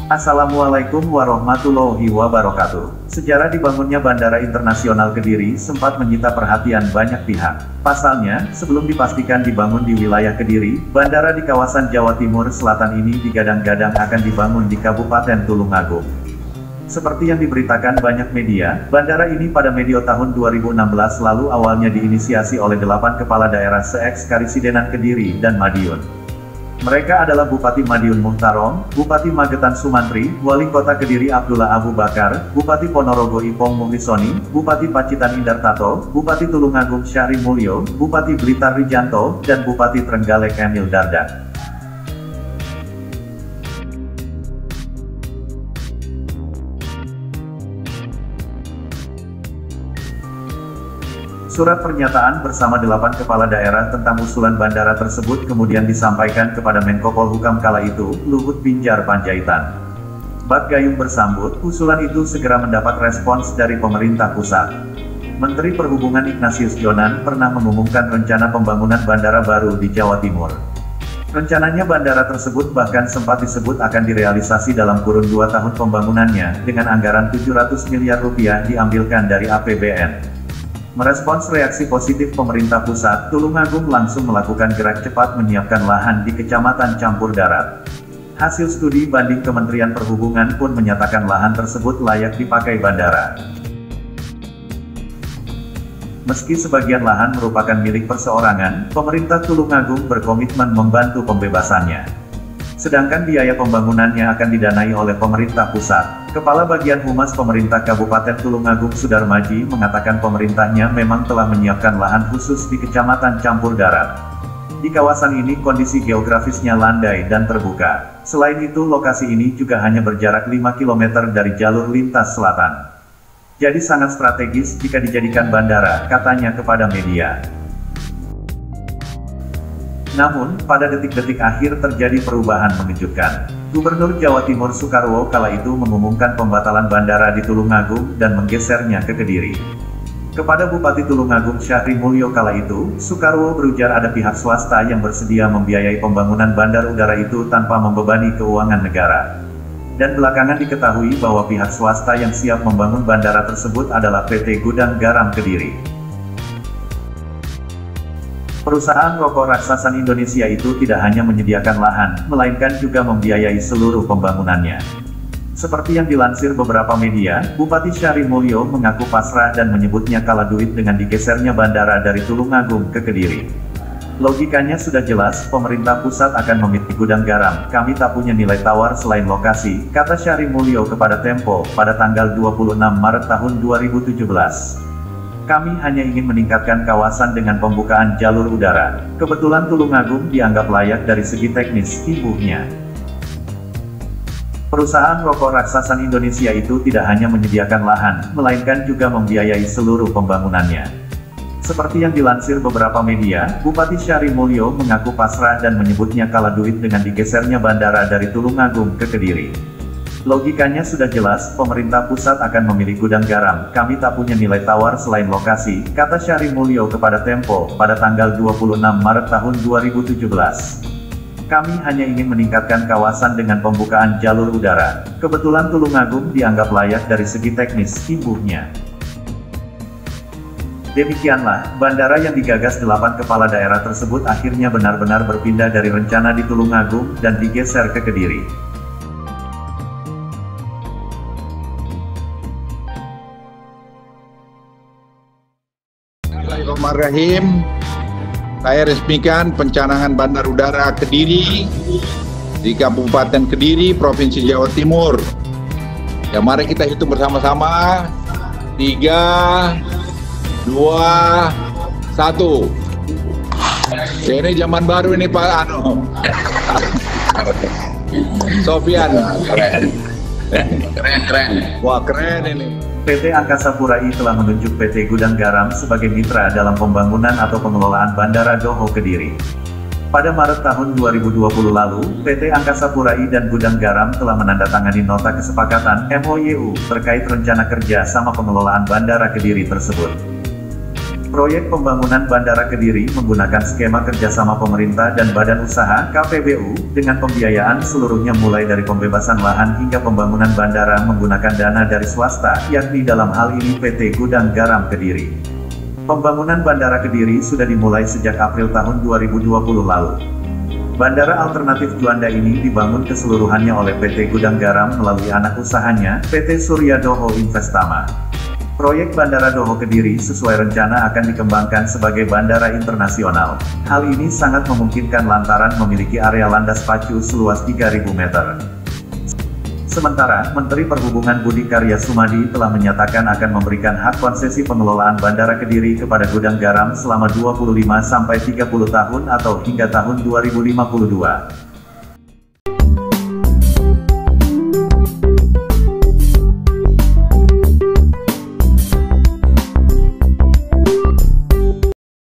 Assalamualaikum warahmatullahi wabarakatuh. Sejarah dibangunnya Bandara Internasional Kediri sempat menyita perhatian banyak pihak. Pasalnya, sebelum dipastikan dibangun di wilayah Kediri, bandara di kawasan Jawa Timur Selatan ini digadang-gadang akan dibangun di Kabupaten Tulungagung. Seperti yang diberitakan banyak media, bandara ini pada medio tahun 2016 lalu awalnya diinisiasi oleh 8 kepala daerah se-eks-Karisidenan Kediri dan Madiun. Mereka adalah Bupati Madiun Muhtarom, Bupati Magetan Sumantri, Wali Kota Kediri Abdullah Abu Bakar, Bupati Ponorogo Ipong Muhlisoni, Bupati Pacitan Indartato, Bupati Tulungagung Syahri Mulyo, Bupati Blitar Rijanto, dan Bupati Trenggalek Emil Dardak. Surat pernyataan bersama 8 kepala daerah tentang usulan bandara tersebut kemudian disampaikan kepada Menko Polhukam kala itu, Luhut Binjar Panjaitan. Bak Gayung bersambut, usulan itu segera mendapat respons dari pemerintah pusat. Menteri Perhubungan Ignatius Jonan pernah mengumumkan rencana pembangunan bandara baru di Jawa Timur. Rencananya bandara tersebut bahkan sempat disebut akan direalisasi dalam kurun 2 tahun pembangunannya, dengan anggaran 700 miliar rupiah diambilkan dari APBN. Merespons reaksi positif pemerintah pusat, Tulungagung langsung melakukan gerak cepat menyiapkan lahan di Kecamatan Campur Darat. Hasil studi banding Kementerian Perhubungan pun menyatakan lahan tersebut layak dipakai bandara. Meski sebagian lahan merupakan milik perseorangan, pemerintah Tulungagung berkomitmen membantu pembebasannya. Sedangkan biaya pembangunannya akan didanai oleh pemerintah pusat. Kepala Bagian Humas Pemerintah Kabupaten Tulungagung Sudarmaji mengatakan pemerintahnya memang telah menyiapkan lahan khusus di Kecamatan Campur Darat. Di kawasan ini kondisi geografisnya landai dan terbuka. Selain itu lokasi ini juga hanya berjarak 5 km dari jalur lintas selatan. Jadi sangat strategis jika dijadikan bandara, katanya kepada media. Namun, pada detik-detik akhir terjadi perubahan mengejutkan. Gubernur Jawa Timur Soekarwo kala itu mengumumkan pembatalan bandara di Tulungagung dan menggesernya ke Kediri. Kepada Bupati Tulungagung Syahri Mulyo kala itu, Soekarwo berujar ada pihak swasta yang bersedia membiayai pembangunan bandar udara itu tanpa membebani keuangan negara. Dan belakangan diketahui bahwa pihak swasta yang siap membangun bandara tersebut adalah PT Gudang Garam Kediri. Perusahaan rokok raksasa Indonesia itu tidak hanya menyediakan lahan, melainkan juga membiayai seluruh pembangunannya. Seperti yang dilansir beberapa media, Bupati Syahri Mulyo mengaku pasrah dan menyebutnya kalah duit dengan digesernya bandara dari Tulungagung ke Kediri. Logikanya sudah jelas, pemerintah pusat akan memiliki gudang garam, kami tak punya nilai tawar selain lokasi, kata Syahri Mulyo kepada Tempo, pada tanggal 26 Maret tahun 2017. Kami hanya ingin meningkatkan kawasan dengan pembukaan jalur udara. Kebetulan Tulungagung dianggap layak dari segi teknis, imbuhnya. Perusahaan rokok raksasa Indonesia itu tidak hanya menyediakan lahan, melainkan juga membiayai seluruh pembangunannya. Seperti yang dilansir beberapa media, Bupati Syahri Mulyo mengaku pasrah dan menyebutnya kalah duit dengan digesernya bandara dari Tulungagung ke Kediri. Logikanya sudah jelas, pemerintah pusat akan memilih gudang garam, kami tak punya nilai tawar selain lokasi, kata Syahri Mulyo kepada Tempo, pada tanggal 26 Maret tahun 2017. Kami hanya ingin meningkatkan kawasan dengan pembukaan jalur udara. Kebetulan Tulungagung dianggap layak dari segi teknis, imbuhnya. Demikianlah, bandara yang digagas 8 kepala daerah tersebut akhirnya benar-benar berpindah dari rencana di Tulungagung dan digeser ke Kediri. Bismillahirrahmanirrahim. Saya resmikan pencanangan Bandar Udara Kediri di Kabupaten Kediri, Provinsi Jawa Timur. Ya, mari kita hitung bersama-sama. 3, 2, 1. Ya, ini zaman baru ini Pak Sofian. Keren. Wah, keren ini. PT Angkasa Pura I telah menunjuk PT Gudang Garam sebagai mitra dalam pembangunan atau pengelolaan Bandara Doho Kediri. Pada Maret tahun 2020 lalu, PT Angkasa Pura I dan Gudang Garam telah menandatangani nota kesepakatan (MOU) terkait rencana kerja sama pengelolaan Bandara Kediri tersebut. Proyek pembangunan Bandara Kediri menggunakan skema kerjasama pemerintah dan badan usaha KPBU, dengan pembiayaan seluruhnya mulai dari pembebasan lahan hingga pembangunan bandara menggunakan dana dari swasta, yakni dalam hal ini PT Gudang Garam Kediri. Pembangunan Bandara Kediri sudah dimulai sejak April tahun 2020 lalu. Bandara alternatif Juanda ini dibangun keseluruhannya oleh PT Gudang Garam melalui anak usahanya, PT Surya Doho Investama. Proyek Bandara Doho Kediri sesuai rencana akan dikembangkan sebagai bandara internasional. Hal ini sangat memungkinkan lantaran memiliki area landas pacu seluas 3.000 meter. Sementara, Menteri Perhubungan Budi Karya Sumadi telah menyatakan akan memberikan hak konsesi pengelolaan Bandara Kediri kepada Gudang Garam selama 25-30 tahun atau hingga tahun 2052.